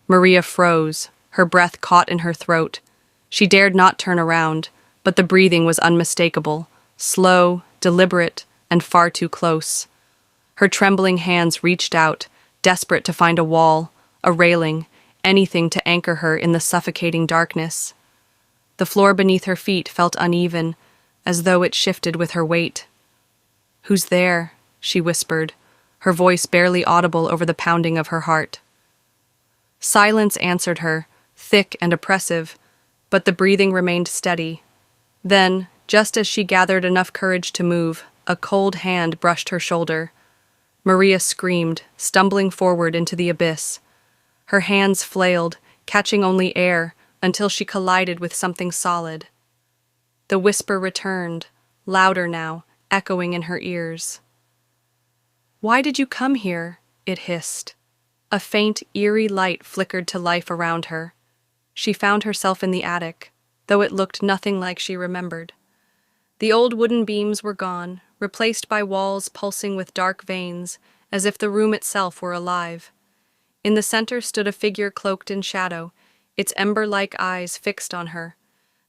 Maria froze, her breath caught in her throat. She dared not turn around, but the breathing was unmistakable, slow, deliberate, and far too close. Her trembling hands reached out, desperate to find a wall, a railing, anything to anchor her in the suffocating darkness. The floor beneath her feet felt uneven, as though it shifted with her weight. "Who's there?" she whispered, her voice barely audible over the pounding of her heart. Silence answered her, thick and oppressive, but the breathing remained steady. Then, just as she gathered enough courage to move, a cold hand brushed her shoulder. Maria screamed, stumbling forward into the abyss. Her hands flailed, catching only air, until she collided with something solid. The whisper returned, louder now, echoing in her ears. "Why did you come here?" it hissed. A faint, eerie light flickered to life around her. She found herself in the attic, though it looked nothing like she remembered. The old wooden beams were gone, replaced by walls pulsing with dark veins, as if the room itself were alive. In the center stood a figure cloaked in shadow, its ember-like eyes fixed on her.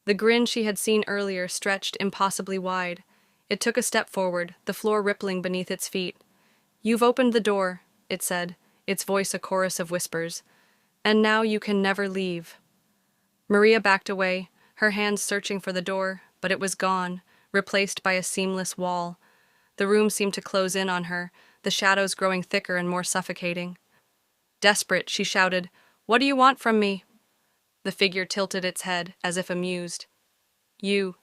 The grin she had seen earlier stretched impossibly wide. It took a step forward, the floor rippling beneath its feet. "You've opened the door," it said, its voice a chorus of whispers. "And now you can never leave." Maria backed away, her hands searching for the door, but it was gone, replaced by a seamless wall. The room seemed to close in on her, the shadows growing thicker and more suffocating. Desperate, she shouted, "What do you want from me?" The figure tilted its head, as if amused. "You,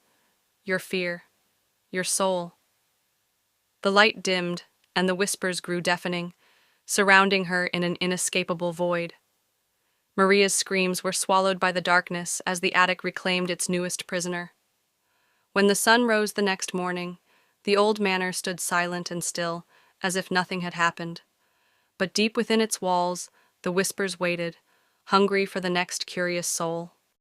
your fear, your soul." The light dimmed, and the whispers grew deafening, surrounding her in an inescapable void. Maria's screams were swallowed by the darkness as the attic reclaimed its newest prisoner. When the sun rose the next morning, the old manor stood silent and still, as if nothing had happened. But deep within its walls, the whispers waited, hungry for the next curious soul.